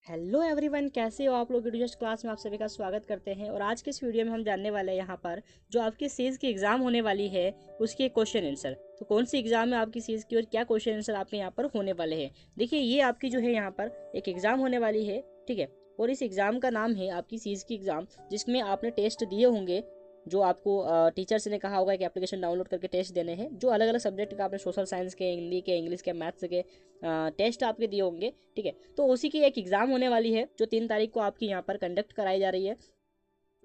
Hello everyone, कैसे हो आप लोग। जस्ट क्लास में आप सभी का स्वागत करते हैं। और आज के इस वीडियो में हम जानने वाले हैं यहाँ पर जो आपकी सीज की एग्ज़ाम होने वाली है उसके क्वेश्चन आंसर। तो कौन सी एग्ज़ाम है आपकी सीज की और क्या क्वेश्चन आंसर आपके यहाँ पर होने वाले हैं। देखिए, ये आपकी जो है यहाँ पर एक एग्ज़ाम होने वाली है, ठीक है। और इस एग्ज़ाम का नाम है आपकी सीज की एग्ज़ाम, जिसमें आपने टेस्ट दिए होंगे। जो आपको टीचर्स ने कहा होगा कि एप्लीकेशन डाउनलोड करके टेस्ट देने हैं। जो अलग अलग सब्जेक्ट का आपने सोशल साइंस के, हिंदी के, इंग्लिश के, मैथ्स के टेस्ट आपके दिए होंगे, ठीक है। तो उसी की एक एग्ज़ाम होने वाली है जो 3 तारीख को आपकी यहाँ पर कंडक्ट कराई जा रही है,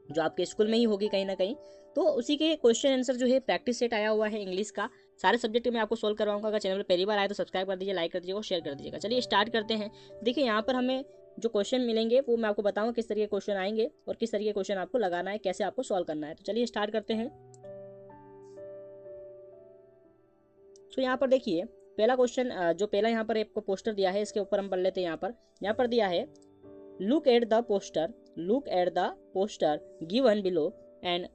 जो आपके स्कूल में ही होगी कहीं ना कहीं। तो उसी के क्वेश्चन आंसर जो है प्रैक्टिस सेट आया हुआ है इंग्लिश का। सारे सब्जेक्ट में आपको सोल्व करवाऊंगा। अगर चैनल पर पहली बार आए तो सब्सक्राइब कर दीजिए, लाइक कर दीजिएगा और शेयर कर दीजिएगा। चलिए स्टार्ट करते हैं। देखिए, यहाँ पर हमें जो क्वेश्चन मिलेंगे वो मैं आपको बताऊंगा किस तरीके के क्वेश्चन आएंगे और किस तरीके के क्वेश्चन आपको लगाना है, कैसे आपको सॉल्व करना है। तो चलिए स्टार्ट करते हैं। तो यहाँ पर देखिए, पहला क्वेश्चन जो पहला यहाँ पर आपको पोस्टर दिया है, इसके ऊपर हम पढ़ लेते हैं। यहाँ पर दिया है, look at the poster, look at the poster given below and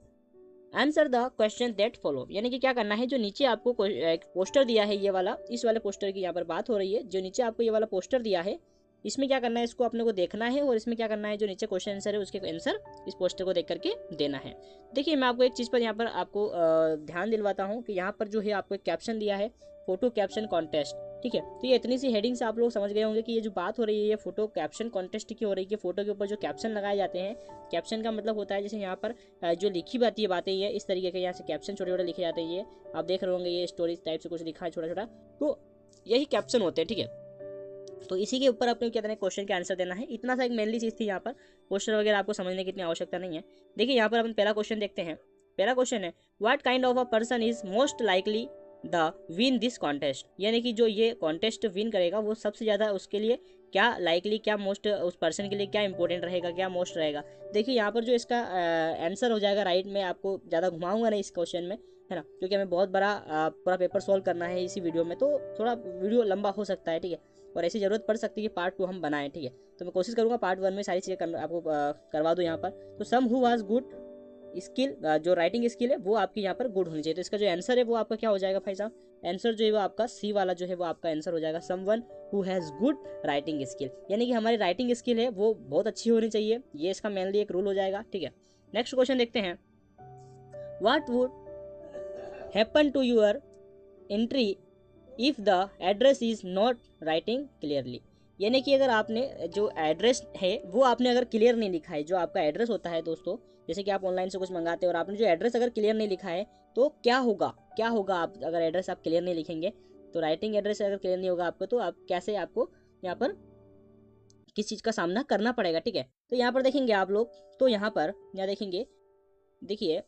answer the question that follow. यानी कि क्या करना है, जो नीचे आपको एक पोस्टर दिया है, ये वाला, इस वाले पोस्टर की यहाँ पर बात हो रही है। जो नीचे आपको ये वाला पोस्टर दिया है, इसमें क्या करना है, इसको अपने को देखना है। और इसमें क्या करना है, जो नीचे क्वेश्चन आंसर है उसके आंसर इस पोस्टर को देख करके देना है। देखिए, मैं आपको एक चीज़ पर यहाँ पर आपको ध्यान दिलवाता हूँ कि यहाँ पर जो है आपको एक कैप्शन दिया है, फोटो कैप्शन कॉन्टेस्ट, ठीक है। तो ये इतनी सी हेडिंग से आप लोग समझ गए होंगे कि ये जो बात हो रही है ये फोटो कैप्शन कॉन्टेस्ट की हो रही है। फोटो के ऊपर जो कैप्शन लगाए जाते हैं, कैप्शन का मतलब होता है जैसे यहाँ पर जो लिखी बात ये बातें ये इस तरीके के यहाँ से कैप्शन छोटे छोटे लिखे जाते हैं। ये आप देख रहे होंगे, ये स्टोरीज टाइप से कुछ लिखा है छोटा छोटा, तो यही कैप्शन होते हैं, ठीक है। तो इसी के ऊपर आपको क्या देना है, क्वेश्चन का आंसर देना है। इतना सा एक मेनली चीज़ थी यहाँ पर। क्वेश्चन वगैरह आपको समझने की इतनी आवश्यकता नहीं है। देखिए, यहाँ पर अपन पहला क्वेश्चन देखते हैं। पहला क्वेश्चन है, what kind of a person is most likely the win this contest. यानी कि जो ये कॉन्टेस्ट विन करेगा वो सबसे ज़्यादा उसके लिए क्या लाइकली, क्या मोस्ट, उस पर्सन के लिए क्या इंपॉर्टेंट रहेगा, क्या मोस्ट रहेगा। देखिए, यहाँ पर जो इसका आंसर हो जाएगा राइट में, आपको ज़्यादा घुमाऊंगा नहीं इस क्वेश्चन में, है ना, क्योंकि हमें बहुत बड़ा पूरा पेपर सॉल्व करना है इसी वीडियो में। तो थोड़ा वीडियो लंबा हो सकता है, ठीक है। और ऐसी ज़रूरत पड़ सकती है कि पार्ट 2 हम बनाएं, ठीक है। तो मैं कोशिश करूँगा पार्ट 1 में सारी चीज़ें आपको करवा दूँ यहाँ पर। तो some who was good skill, जो राइटिंग स्किल है वो आपकी यहाँ पर गुड होनी चाहिए। तो इसका जो आंसर है वो आपका क्या हो जाएगा भाई साहब, आंसर जो है वो आपका सी वाला जो है वो आपका आंसर हो जाएगा, someone who has good writing skill. यानी कि हमारी राइटिंग स्किल है वो बहुत अच्छी होनी चाहिए, ये इसका मेनली एक रूल हो जाएगा, ठीक है। नेक्स्ट क्वेश्चन देखते हैं, what would happen to your entry if the address is not writing clearly. यानी कि अगर आपने जो एड्रेस है वो आपने अगर क्लियर नहीं लिखा है, जो आपका एड्रेस होता है दोस्तों, जैसे कि आप ऑनलाइन से कुछ मंगाते हैं और आपने जो एड्रेस अगर क्लियर नहीं लिखा है तो क्या होगा, क्या होगा। आप अगर एड्रेस आप क्लियर नहीं लिखेंगे तो राइटिंग एड्रेस अगर क्लियर नहीं होगा आपको, तो आप कैसे, आपको यहाँ पर किस चीज़ का सामना करना पड़ेगा, ठीक है। तो यहाँ पर देखेंगे आप लोग, तो यहाँ देखेंगे, देखिए,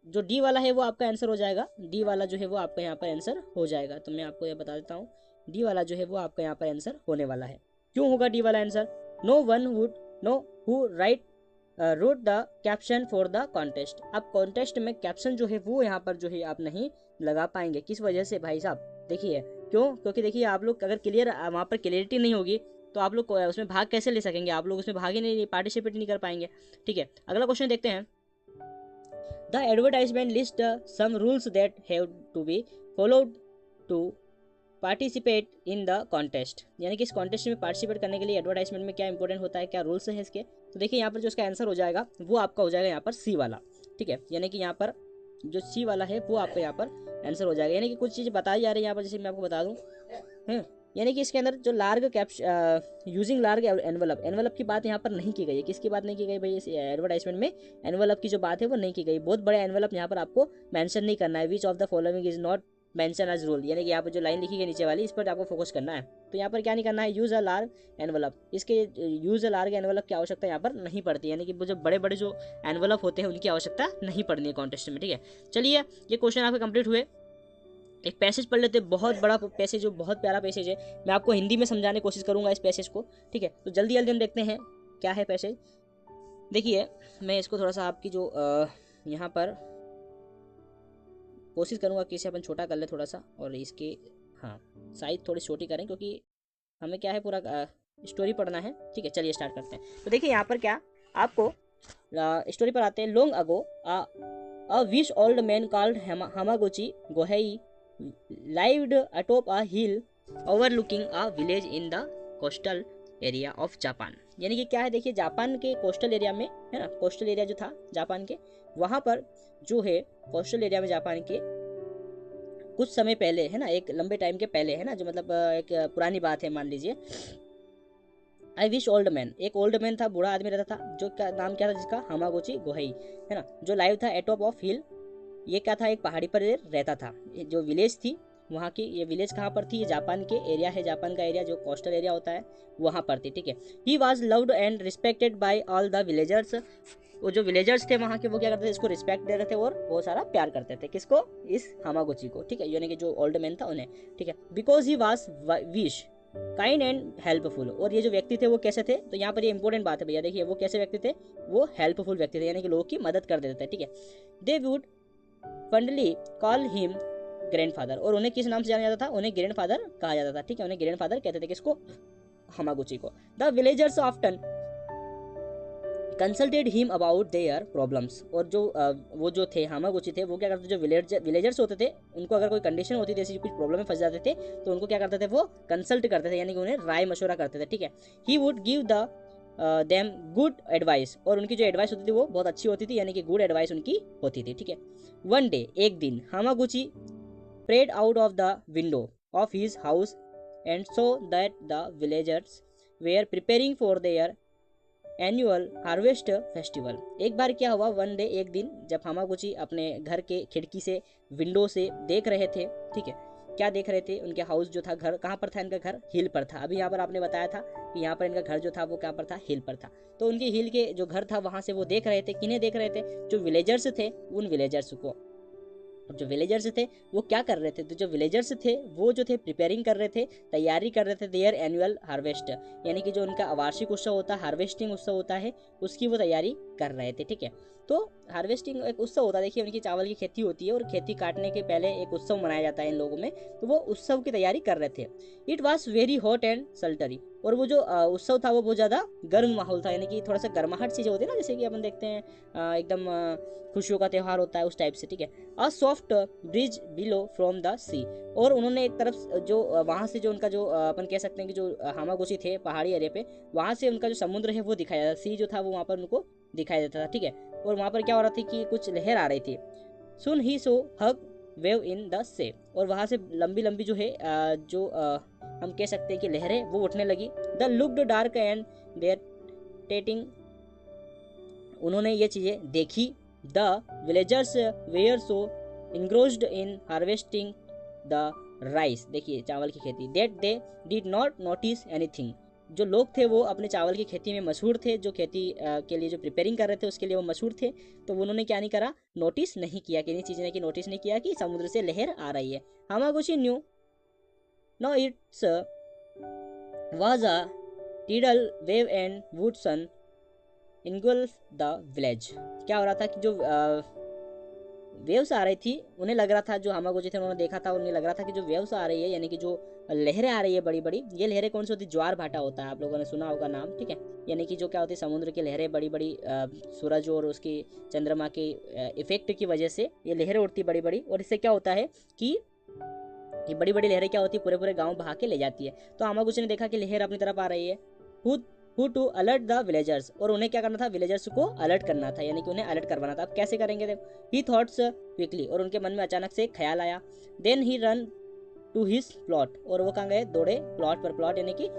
जो डी वाला है वो आपका आंसर हो जाएगा। डी वाला जो है वो आपका यहाँ पर आंसर हो जाएगा। तो मैं आपको ये बता देता हूँ, डी वाला जो है वो आपका यहाँ पर आंसर होने वाला है। क्यों होगा डी वाला answer, no one would know who write wrote the caption for the contest. अब कॉन्टेस्ट में कैप्शन जो है वो यहाँ पर जो है आप नहीं लगा पाएंगे। किस वजह से भाई साहब, देखिए क्यों, क्योंकि देखिए आप लोग अगर क्लियर वहाँ पर क्लियरिटी नहीं होगी तो आप लोग उसमें भाग कैसे ले सकेंगे, आप लोग उसमें भाग ही नहीं, पार्टिसिपेट नहीं कर पाएंगे, ठीक है। अगला क्वेश्चन देखते हैं, the advertisement lists some rules that have to be followed to participate in the contest। यानी कि इस कॉन्टेस्ट में पार्टिसिपेट करने के लिए एडवर्टाइजमेंट में क्या इंपॉर्टेंट होता है, क्या रूल्स है इसके। तो देखिए, यहाँ पर जो इसका आंसर हो जाएगा वो आपका हो जाएगा यहाँ पर सी वाला, ठीक है। यानी कि यहाँ पर जो सी वाला है वो आपका यहाँ पर आंसर हो जाएगा। यानी कि कुछ चीज़ें बताई जा रही है यहाँ पर, जैसे मैं आपको बता दूँ, यानी कि इसके अंदर जो large using large envelope, envelope की बात यहाँ पर नहीं की गई है। किसकी बात नहीं की गई भाई, इस एडवर्टाइजमेंट में एनवलप की जो बात है वो नहीं की गई। बहुत बड़े एनवलप यहाँ पर आपको मेंशन नहीं करना है। Which of the following is not mention as rule. यानी कि यहाँ पर जो लाइन लिखी गई नीचे वाली, इस पर आपको फोकस करना है। तो यहाँ पर क्या नहीं करना है, यूज अ लार्ग एनवलप, इसके यूज अ लार्ग एनवलप की आवश्यकता यहाँ पर नहीं पड़ती। यानी कि जो बड़े बड़े जो एनवलप होते हैं उनकी आवश्यकता नहीं पड़नी है कॉन्टेस्ट में, ठीक है। चलिए, ये क्वेश्चन आपके कंप्लीट हुए। एक पैसेज पढ़ लेते, बहुत बड़ा पैसेज, जो बहुत प्यारा पैसेज है। मैं आपको हिंदी में समझाने की कोशिश करूंगा इस पैसेज को, ठीक है। तो जल्दी जल्दी हम देखते हैं क्या है पैसेज। देखिए, मैं इसको थोड़ा सा आपकी जो यहाँ पर कोशिश करूंगा कि इसे अपन छोटा कर ले थोड़ा सा, और इसकी हाँ साइज थोड़ी छोटी करें, क्योंकि हमें क्या है पूरा स्टोरी पढ़ना है, ठीक है। चलिए स्टार्ट करते हैं। तो देखिए, यहाँ पर क्या आपको स्टोरी पर आते हैं। Long ago a wish old man called Hamaguchi Gohei lived atop a hill overlooking a village in the coastal area of Japan। यानी कि क्या है देखिए, जापान के कोस्टल एरिया में है ना, कोस्टल एरिया जो था जापान के, वहाँ पर जो है कोस्टल एरिया में जापान के कुछ समय पहले है ना, एक लंबे टाइम के पहले है ना, जो मतलब एक पुरानी बात है मान लीजिए, आई विश ओल्ड मैन, एक ओल्ड मैन था, बूढ़ा आदमी रहता था, जो क्या नाम क्या था जिसका, हामागुची गोहेई है ना, जो लाइव था एटॉप ऑफ हिल। ये क्या था, एक पहाड़ी पर रहता था। जो विलेज थी वहाँ की, ये विलेज कहाँ पर थी, ये जापान के एरिया है, जापान का एरिया जो कोस्टल एरिया होता है वहाँ पर थी, ठीक है। He was loved and respected by all the villagers, वो जो विलेजर्स थे वहाँ के वो क्या करते थे, इसको रिस्पेक्ट दे रहे थे और बहुत सारा प्यार करते थे, किसको, इस हामागुची को, ठीक है, यानी कि जो ओल्ड मैन था उन्हें, ठीक है। Because he was wish kind and helpful, और ये जो व्यक्ति थे वो कैसे थे, तो यहाँ पर ये इंपॉर्टेंट बात है भैया, देखिए वो कैसे व्यक्ति थे, वो हेल्पफुल व्यक्ति थे, यानी कि लोगों की मदद कर देते थे, ठीक है। They would fondly call him grandfather, और उन्हें किस नाम से जाना जाता था, उन्हें ग्रैंडफादर कहा जाता था, ठीक है, उन्हें ग्रैंडफादर कहते थे, किसको, हामागुची को। The villagers often consulted him about their problems, और जो वो जो थे हामागुची थे, वो क्या करते थे, जो विलेजर्स होते थे, उनको अगर कोई कंडीशन होती थी, ऐसी कुछ प्रॉब्लम में फंस जाते थे, तो उनको क्या करते थे, वो कंसल्ट करते थे, यानी कि उन्हें राय मशवरा करते थे, ठीक है। He would give the them good advice, और उनकी जो एडवाइस होती थी वो बहुत अच्छी होती थी, यानी कि गुड एडवाइस उनकी होती थी, ठीक है। वन डे, एक दिन, Hamaguchi peered out of the window of his house and saw that the villagers were preparing for their annual harvest festival. एक बार क्या हुआ, वन डे, एक दिन, जब हामागुची अपने घर के खिड़की से, विंडो से देख रहे थे, ठीक है, क्या देख रहे थे, उनके हाउस जो था, घर कहाँ पर था, इनका घर हिल पर था। अभी यहाँ पर आपने बताया था कि यहाँ पर इनका घर जो था वो कहाँ पर था, हिल पर था। तो उनके हिल के जो घर था वहाँ से वो देख रहे थे, किन्हें देख रहे थे, जो विलेजर्स थे उन विलेजर्स को। जो विलेजर्स थे वो क्या कर रहे थे, तो जो विलेजर्स थे वो जो थे प्रिपेयरिंग कर रहे थे, तैयारी कर रहे थे देयर एनुअल हार्वेस्ट, यानी कि जो उनका वार्षिक उत्सव होता है, हार्वेस्टिंग उत्सव होता है, उसकी वो तैयारी कर रहे थे, ठीक है। तो हार्वेस्टिंग एक उत्सव होता है, देखिए उनकी चावल की खेती होती है और खेती काटने के पहले एक उत्सव मनाया जाता है इन लोगों में, तो वो उत्सव की तैयारी कर रहे थे। It was very hot and sultry, और वो जो उत्सव था वो बहुत ज़्यादा गर्म माहौल था, यानी कि थोड़ा सा गर्माहट चीज़ें होती है ना, जैसे कि अपन देखते हैं एकदम खुशियों का त्यौहार होता है उस टाइप से, ठीक है। A soft breeze blew from the sea, और उन्होंने एक तरफ जो वहाँ से जो उनका जो अपन कह सकते हैं कि जो हामागुची थे पहाड़ी एरिया पे, वहाँ से उनका जो समुद्र है वो दिखाया जाता, सी जो था वो वहाँ पर उनको दिखाई देता था, ठीक है। और वहाँ पर क्या हो रहा था कि कुछ लहर आ रही थी। सुन ही सो हग वेव इन द से, और वहाँ से लंबी लंबी जो है जो हम कह सकते हैं कि लहरें वो उठने लगी। The looked dark and threatening, उन्होंने ये चीज़ें देखी। The villagers were so engrossed in harvesting the rice, देखिए चावल की खेती, that they did not notice anything, जो लोग थे वो अपने चावल की खेती में मशहूर थे, जो खेती के लिए जो प्रिपेयरिंग कर रहे थे उसके लिए वो मशहूर थे, तो उन्होंने क्या नहीं करा, नोटिस नहीं किया, किन्हीं चीज़ ने कि नोटिस नहीं किया कि समुद्र से लहर आ रही है। Hamaguchi knew no it's was a tidal wave and would soon engulf the village, क्या हो रहा था कि जो वेव्स आ रही थी, उन्हें लग रहा था, जो हामागुची थे उन्होंने देखा था, उन्हें लग रहा था कि जो वेव्स आ रही है, यानी कि जो लहरें आ रही है बड़ी बड़ी, ये लहरें कौन सी होती है, ज्वार भाटा होता है, आप लोगों ने सुना होगा नाम, ठीक है। यानी कि जो क्या होती है, समुद्र की लहरें बड़ी बड़ी, सूरज और उसकी चंद्रमा के इफेक्ट की वजह से ये लहरें उठती बड़ी बड़ी, और इससे क्या होता है कि ये बड़ी बड़ी लहरें क्या होती है, पूरे पूरे गाँव बहा के ले जाती है। तो हामागुची ने देखा कि लहर अपनी तरफ आ रही है, who to alert the villagers, और उन्हें क्या करना था, विलेजर्स को अलर्ट करना था, यानी कि उन्हें अलर्ट करवाना था। अब कैसे करेंगे, देखो, ही थॉट्स क्विकली, और उनके मन में अचानक से एक ख्याल आया। Then he run to his plot, और वो कहाँ गए, दौड़े प्लॉट पर, प्लॉट यानी कि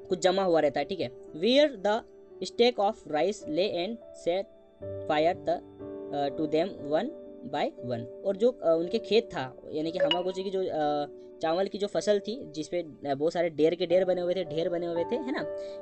कुछ जमा हुआ रहता है, ठीक है। Where the stack of rice lay and set fire the to them one by one, और जो उनके खेत था, यानी कि हामागुची की जो चावल की जो फसल थी, जिसपे बहुत सारे ढेर के ढेर बने हुए थे, ढेर बने हुए थे, है ना,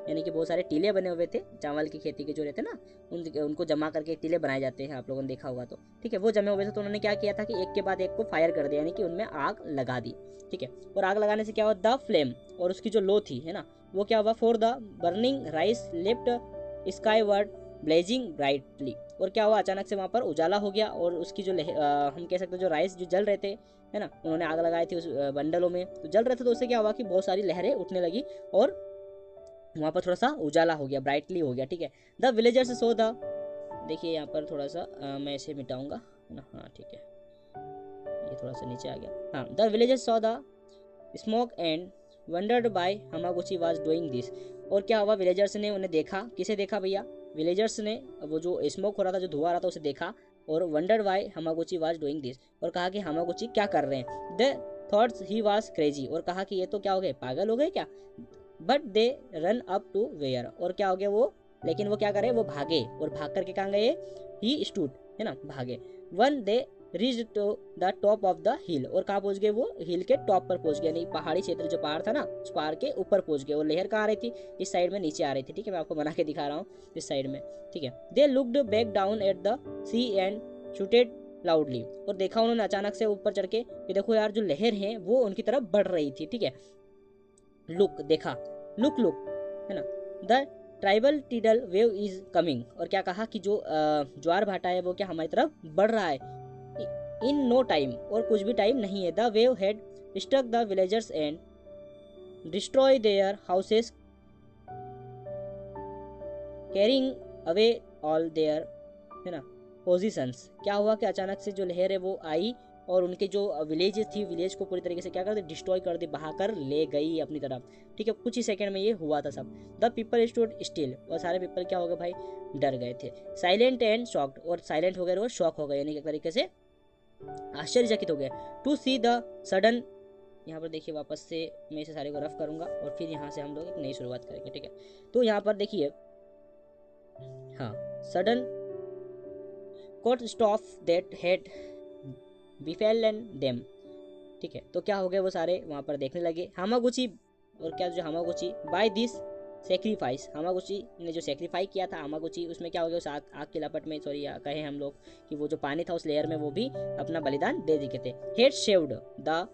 यानी कि बहुत सारे टीले बने हुए थे चावल की खेती के जो रहते ना, उनको जमा करके टीले बनाए जाते हैं, आप लोगों ने देखा होगा तो, ठीक है। वो जमे हुए थे, तो उन्होंने क्या किया था कि एक के बाद एक को फायर कर दिया, यानी कि उनमें आग लगा दी, ठीक है। और आग लगाने से क्या हुआ, द फ्लेम, और उसकी जो लो थी, है ना, वो क्या हुआ, for the burning rice left sky word blazing brightly, और क्या हुआ, अचानक से वहाँ पर उजाला हो गया, और उसकी जो हम कह सकते हैं जो राइस जो जल रहे थे, है ना, उन्होंने आग लगाई थी उस बंडलों में, तो जल रहे थे, तो उससे क्या हुआ कि बहुत सारी लहरें उठने लगी, और वहाँ पर थोड़ा सा उजाला हो गया, ब्राइटली हो गया, ठीक है। द विलेजर्स सो द, देखिए यहाँ पर थोड़ा सा मैं इसे मिटाऊंगा, है ना, हाँ ठीक है, ये थोड़ा सा नीचे आ गया, हाँ। The villagers saw the smoke and wondered why Hamaguchi was doing this. और क्या हुआ, विलेजर्स ने उन्हें देखा, किसे देखा भैया, विलेजर्स ने वो जो स्मोक हो रहा था, जो धुआं आ रहा था, उसे देखा और wondered why Hamaguchi was doing this, और कहा कि हामागुची क्या कर रहे हैं। They thoughts he was crazy, और कहा कि ये तो क्या हो गए, पागल हो गए क्या। But they run up to where, और क्या हो गया वो, लेकिन वो क्या करे, वो भागे, और भाग करके कहाँ गए, ही स्टूड, है ना, भागे। When they reach to the top of the hill, और कहाँ पहुंच गए, वो हिल के टॉप पर पहुंच गए, नहीं पहाड़ी क्षेत्र जो पहाड़ था ना, उस पहाड़ के ऊपर पहुंच गए। और लहर कहाँ आ रही थी, इस साइड में नीचे आ रही थी, ठीक है, मैं आपको बना के दिखा रहा हूँ इस साइड में, ठीक है। They looked back down at the sea and shouted loudly, और देखा उन्होंने अचानक से ऊपर चढ़ के कि देखो यार जो लहर है वो उनकी तरफ बढ़ रही थी, ठीक है। लुक, देखा, लुक लुक, है ना, the tribal tidal wave is coming, और क्या कहा कि जो ज्वार भाटा है वो क्या हमारी तरफ बढ़ रहा है, इन नो टाइम, और कुछ भी टाइम नहीं है। The wave had struck the villagers and destroy their houses carrying away all their, है ना, पोजिशंस। क्या हुआ कि अचानक से जो लहर है वो आई और उनके जो विलेज थी, विलेज को पूरी तरीके से क्या कर दे, डिस्ट्रॉय कर दे, बहाकर ले गई अपनी तरफ, ठीक है। कुछ ही सेकंड में ये हुआ था सब। द पीपल स्टूड स्टिल, और सारे पीपल क्या हो गए भाई, डर गए थे। साइलेंट एंड शॉक्ड, और साइलेंट हो गए और शॉक हो गए, यानी एक तरीके से आश्चर्यचकित हो गए। टू सी द सडन, यहाँ पर देखिए वापस से मैं इसे सारे को रफ करूंगा और फिर यहाँ से हम लोग एक नई शुरुआत करेंगे, ठीक है। तो यहाँ पर देखिए, हाँ, sudden caught stuff that had befallen them, ठीक है। तो क्या हो गया, वो सारे वहाँ पर देखने लगे। हामागुची, और क्या जो हामागुची बाय दिस सेक्रीफाइस, हामागुची ने जो सेक्रीफाई किया था, हामागुची उसमें क्या हो गया, उस आग की लपट में, सॉरी कहें हम लोग कि वो जो पानी था उस लेयर में, वो भी अपना बलिदान दे दिए थे। Head shaved the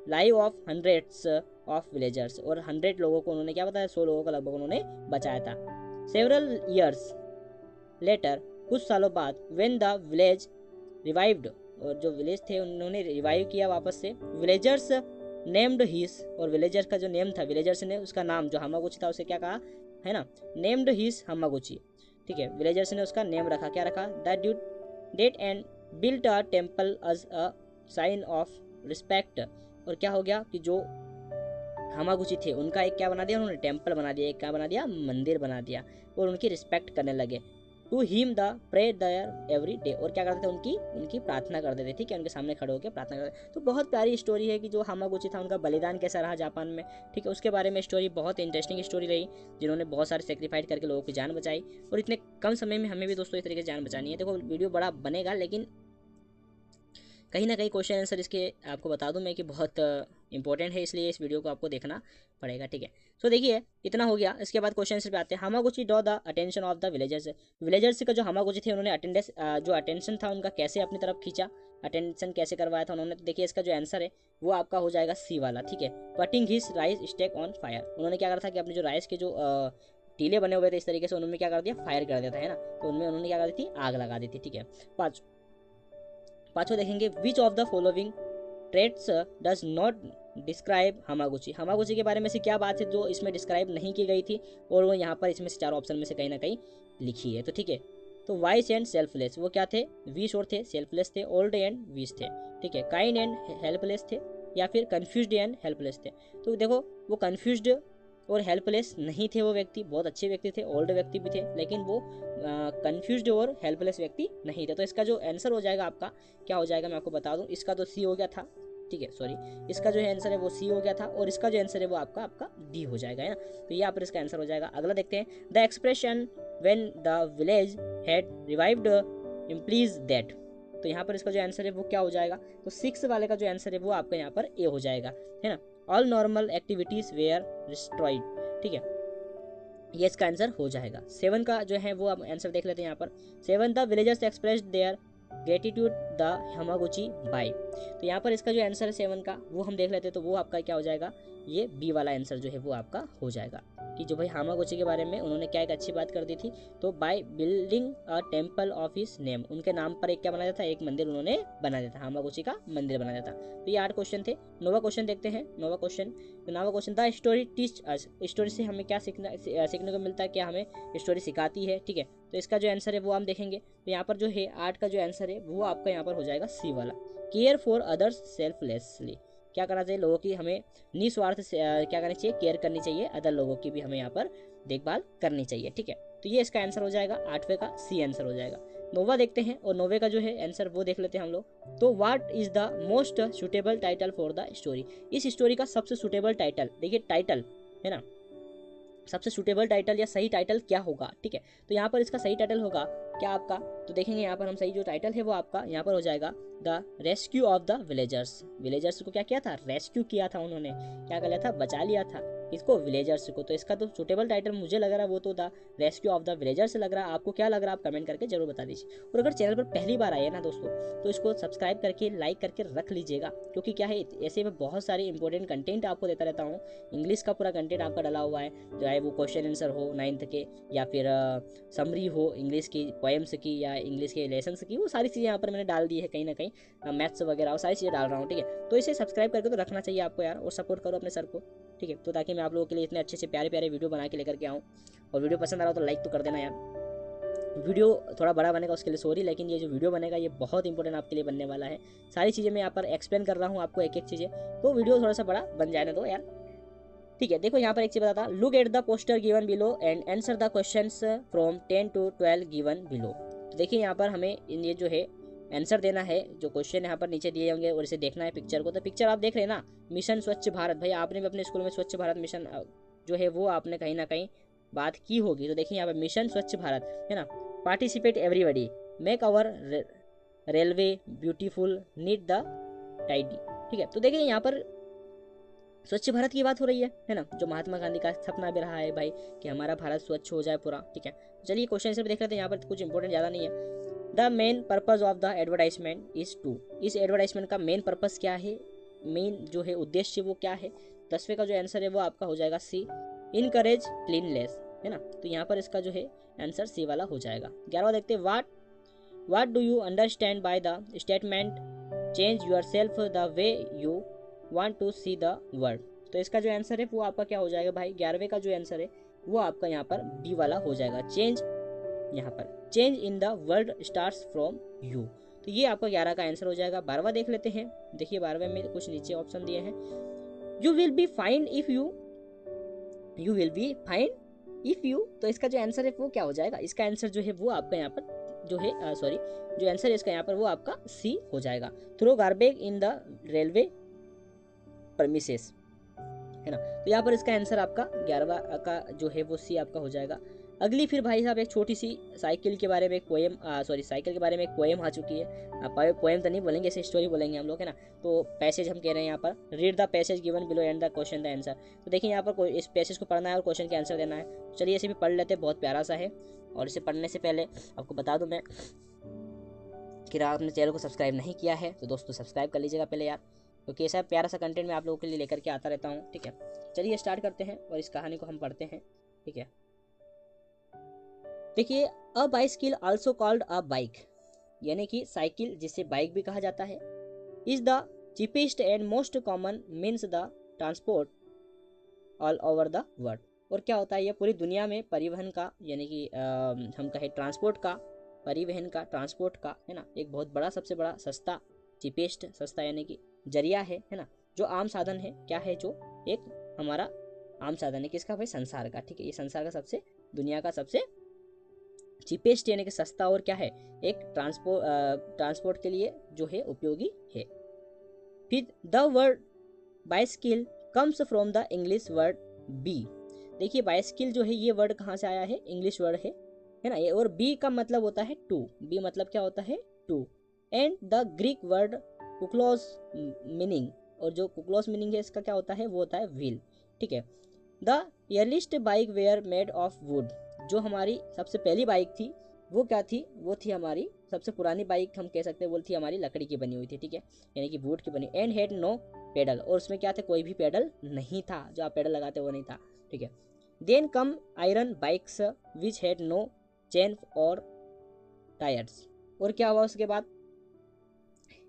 live of hundreds of villagers, और 100 लोगों को उन्होंने क्या बताया, 100 लोगों का लगभग उन्होंने बचाया था। सेवरल ईयर्स लेटर, कुछ सालों बाद, व्हेन द विलेज रिवाइव्ड, और जो विलेज थे उन्होंने रिवाइव किया वापस से। विलेजर्स नेम्ड हिस, और विलेजर्स का जो नेम था, विलेजर्स ने उसका नाम जो हामागुची था उसे क्या कहा, है ना, नेम्ड हिस हामागुची, ठीक है। विलेजर्स ने उसका नेम रखा, क्या रखा, the date and built a temple as a sign of respect, और क्या हो गया कि जो हामागुची थे उनका एक क्या बना दिया उन्होंने, टेम्पल बना दिया, एक क्या बना दिया, मंदिर बना दिया, और उनकी रिस्पेक्ट करने लगे। To him the pray there every day, और क्या करते थे, उनकी प्रार्थना करते थे, ठीक है, उनके सामने खड़े होकर प्रार्थना करते। तो बहुत प्यारी स्टोरी है कि जो हामागुची था उनका बलिदान कैसा रहा जापान में, ठीक है, उसके बारे में स्टोरी बहुत इंटरेस्टिंग स्टोरी रही, जिन्होंने बहुत सारे सेक्रीफाइस करके लोगों की जान बचाई, और इतने कम समय में हमें भी दोस्तों इस तरीके से जान बचानी है। देखो वीडियो बड़ा बनेगा, लेकिन कहीं ना कहीं क्वेश्चन आंसर इसके आपको बता दूं मैं कि बहुत इंपॉर्टेंट है, इसलिए इस वीडियो को आपको देखना पड़ेगा, ठीक है। सो देखिए इतना हो गया, इसके बाद क्वेश्चन आंसर पे आते हैं। Hamaguchi draw the attention of the villagers, villagers का जो हामागुची थे उन्होंने अटेंडेंस जो अटेंशन था उनका कैसे अपनी तरफ खींचा, अटेंशन कैसे करवाया था उन्होंने। तो देखिए इसका जो आंसर है वो आपका हो जाएगा सी वाला, ठीक है। Putting his rice stack on fire, उन्होंने क्या करा था कि अपने जो राइस के जो टीले बने हुए थे इस तरीके से उन्होंने क्या कर दिया, फायर कर दिया था, है ना, तो उनमें उन्होंने क्या कर दी थी, आग लगा दी थी, ठीक है। पांचवा देखेंगे, which of the following traits does not describe Hamaguchi, Hamaguchi के बारे में से क्या बात है जो इसमें डिस्क्राइब नहीं की गई थी, और वो यहाँ पर इसमें से 4 ऑप्शन में से कहीं ना कहीं लिखी है, तो ठीक है। तो वाइस एंड सेल्फलेस, वो क्या थे, वी शोर थे, सेल्फलेस थे, ओल्ड एंड वीस थे, ठीक है। काइंड एंड हेल्पलेस थे, या फिर कन्फ्यूज्ड एंड हेल्पलेस थे। तो देखो वो कन्फ्यूज्ड और हेल्पलेस नहीं थे, वो व्यक्ति बहुत अच्छे व्यक्ति थे, ओल्ड व्यक्ति भी थे, लेकिन वो कन्फ्यूज्ड और हेल्पलेस व्यक्ति नहीं थे। तो इसका जो आंसर हो जाएगा आपका क्या हो जाएगा, मैं आपको बता दूं, इसका तो सी हो गया था, ठीक है, सॉरी, इसका जो है आंसर है वो सी हो गया था, और इसका जो आंसर है वो आपका डी हो जाएगा, है ना। तो यहाँ पर इसका आंसर हो जाएगा। अगला देखते हैं, the expression when the village had revived implies that, तो यहाँ पर इसका जो आंसर है वो क्या हो जाएगा, तो 6 वाले का जो आंसर है वो आपका यहाँ पर ए हो जाएगा, है ना। All normal activities were destroyed, ठीक है, ये इसका आंसर हो जाएगा। 7 का जो है वो आप आंसर देख लेते हैं यहाँ पर। 7 the villagers expressed their gratitude the Hamaguchi by, तो यहाँ पर इसका जो आंसर है 7 का वो हम देख लेते हैं, तो वो आपका क्या हो जाएगा, ये बी वाला आंसर जो है वो आपका हो जाएगा, कि जो भाई हामागुची के बारे में उन्होंने क्या एक अच्छी बात कर दी थी, तो by building a temple of his name, उनके नाम पर एक क्या बना दिया था, एक मंदिर उन्होंने बना दिया था, हामागुची का मंदिर बना दिया था। तो ये 8 क्वेश्चन थे। 9वां क्वेश्चन देखते हैं। 9वां question, the story teach us, story से हमें क्या सीखने को मिलता है, क्या हमें स्टोरी सिखाती है, ठीक है। तो इसका जो आंसर है वो हम देखेंगे। तो यहाँ पर जो है 8 का जो आंसर है वो आपका यहाँ पर हो जाएगा सी वाला, केयर फॉर अदर्स सेल्फलेसली, क्या करना चाहिए, लोगों की हमें निस्वार्थ से क्या करनी चाहिए, केयर करनी चाहिए, अदर लोगों की भी हमें यहाँ पर देखभाल करनी चाहिए। ठीक है, तो ये इसका आंसर हो जाएगा, 8वें का सी आंसर हो जाएगा। 9वां देखते हैं, और 9वें का जो है आंसर वो देख लेते हैं हम लोग। तो what is the most suitable title for the story, इस स्टोरी का सबसे सुटेबल टाइटल, देखिए टाइटल है ना, सबसे सुटेबल टाइटल या सही टाइटल क्या होगा। ठीक है, तो यहाँ पर इसका सही टाइटल होगा क्या आपका, तो देखेंगे यहाँ पर हम सही जो टाइटल है वो आपका यहाँ पर हो जाएगा the rescue of the villagers. Villagers को क्या किया था, रेस्क्यू किया था उन्होंने, क्या कर लिया था, बचा लिया था इसको, विलेजर्स को। तो इसका तो सुटेबल टाइटल मुझे लग रहा है वो तो the rescue of the villagers लग रहा है। आपको क्या लग रहा है आप कमेंट करके जरूर बता दीजिए। और अगर चैनल पर पहली बार आए ना दोस्तों, तो इसको सब्सक्राइब करके लाइक करके रख लीजिएगा, क्योंकि क्या है ऐसे में बहुत सारे इंपॉर्टेंट कंटेंट आपको देता रहता हूँ। इंग्लिश का पूरा कंटेंट आपका डला हुआ है, चाहे वो क्वेश्चन आंसर हो 9th के, या फिर समरी हो इंग्लिश की, पोएम्स की, या इंग्लिश के लेसन्स की, वो सारी चीज़ें यहाँ पर मैंने डाल दी है कहीं ना कहीं, मैथ्स वगैरह वो सारी चीज़ें डाल रहा हूँ। ठीक है, तो इसे सब्सक्राइब करके तो रखना चाहिए आपको यार, और सपोर्ट करो अपने सर को। ठीक है, तो ताकि मैं आप लोगों के लिए इतने अच्छे से प्यारे प्यारे वीडियो बना के लेकर के आऊँ। और वीडियो पसंद आ रहा हो तो लाइक तो कर देना यार। वीडियो थोड़ा बड़ा बनेगा उसके लिए सॉरी, लेकिन ये जो वीडियो बनेगा ये बहुत इंपॉर्टेंट आपके लिए बनने वाला है। सारी चीज़ें मैं यहाँ पर एक्सप्लेन कर रहा हूँ आपको, एक एक चीज़ें, तो वीडियो थोड़ा सा बड़ा बन जाने दो यार। ठीक है, देखो यहाँ पर एक चीज बताता, look at the poster given below and answer the questions from 10 to 12 given below. तो देखिए यहाँ पर हमें ये जो है आंसर देना है, जो क्वेश्चन यहाँ पर नीचे दिए होंगे, और इसे देखना है पिक्चर को। तो पिक्चर आप देख रहे हैं ना, मिशन स्वच्छ भारत, भाई आपने भी अपने स्कूल में स्वच्छ भारत मिशन जो है वो आपने कहीं ना कहीं बात की होगी। तो देखिए यहाँ पर मिशन स्वच्छ भारत है ना, participate everybody, make our railway beautiful, neat the tidy. ठीक है, तो देखिए यहाँ पर स्वच्छ भारत की बात हो रही है ना, जो महात्मा गांधी का सपना भी रहा है भाई कि हमारा भारत स्वच्छ हो जाए पूरा। ठीक है, चलिए क्वेश्चन आंसर देख लेते हैं, यहाँ पर कुछ इंपॉर्टेंट ज़्यादा नहीं है। The main purpose of the advertisement is to, इस एडवर्टाइजमेंट का मेन पर्पज क्या है, मेन जो है उद्देश्य वो क्या है। 10वें का जो आंसर है वो आपका हो जाएगा सी, इनकरेज क्लीननेस, है ना, तो यहाँ पर इसका जो है आंसर सी वाला हो जाएगा। 11वां देखते हैं, what do you understand by the statement change your self the way you want to see the world. तो इसका जो आंसर है वो आपका क्या हो जाएगा भाई, 11वें का जो आंसर है वो आपका यहाँ पर डी वाला हो जाएगा। चेंज, यहाँ पर change in the world starts from you, तो ये आपका 11 का आंसर हो जाएगा। 12वां देख लेते हैं, देखिए 12वें में कुछ नीचे ऑप्शन दिए हैं, you will be fine if you will be fine if you, तो इसका जो आंसर है वो क्या हो जाएगा, इसका आंसर जो है वो आपका यहाँ पर जो है सॉरी जो आंसर है इसका यहाँ पर वो आपका सी हो जाएगा। Throw garbage in the railway premises, है ना, तो यहाँ पर इसका आंसर आपका 11वां का जो है वो सी आपका हो जाएगा। अगली फिर भाई साहब एक छोटी सी साइकिल के बारे में एक पोएम, साइकिल के बारे में एक पोएम आ चुकी है। पोएम तो नहीं बोलेंगे, ऐसे स्टोरी बोलेंगे हम लोग, है ना। तो पैसेज हम कह रहे हैं यहाँ पर, read the passage given below and the question the answer. तो देखिए यहाँ पर इस पैसेज को पढ़ना है और क्वेश्चन का आंसर देना है। चलिए इसे भी पढ़ लेते हैं, बहुत प्यारा सा है। और इसे पढ़ने से पहले आपको बता दूं मैं कि आपने चैनल को सब्सक्राइब नहीं किया है तो दोस्तों सब्सक्राइब कर लीजिएगा पहले यार, क्योंकि ऐसा प्यारा सा कंटेंट मैं आप लोगों के लिए लेकर के आता रहता हूँ। ठीक है, चलिए स्टार्ट करते हैं और इस कहानी को हम पढ़ते हैं। ठीक है, देखिए, a bicycle also called a bike, यानी कि साइकिल जिसे बाइक भी कहा जाता है, is the cheapest and most common means the transport all over the world. और क्या होता है, ये पूरी दुनिया में परिवहन का, यानी कि हम कहें ट्रांसपोर्ट का, परिवहन का, ट्रांसपोर्ट का, है ना, एक बहुत बड़ा, सबसे बड़ा, सस्ता, चीपेस्ट, सस्ता यानी कि जरिया है ना, जो आम साधन है, क्या है, जो एक हमारा आम साधन है किसका भाई, संसार का। ठीक है, ये संसार का सबसे, दुनिया का सबसे चीपेस्ट यानी कि सस्ता, और क्या है, एक ट्रांसपोर्ट के लिए जो है उपयोगी है। फिर the word bicycle comes from the English word B. देखिए बाइसिकल जो है ये वर्ड कहाँ से आया है, इंग्लिश वर्ड है ना ये, और बी का मतलब होता है टू, बी मतलब क्या होता है, two, and the Greek word kuklos meaning, और जो कुक्लोस मीनिंग है इसका क्या होता है, वो होता है व्हील। ठीक है, the earliest bike were made of would, जो हमारी सबसे पहली बाइक थी वो क्या थी, वो थी हमारी सबसे पुरानी बाइक हम कह सकते हैं, वो थी हमारी लकड़ी की बनी हुई थी। ठीक है, यानी कि वुड की बनी, एंड हैड नो पेडल, और उसमें क्या थे, कोई भी पेडल नहीं था, जो आप पेडल लगाते वो नहीं था। ठीक है, then come iron bikes which had no chain और टायर्स, और क्या हुआ उसके बाद,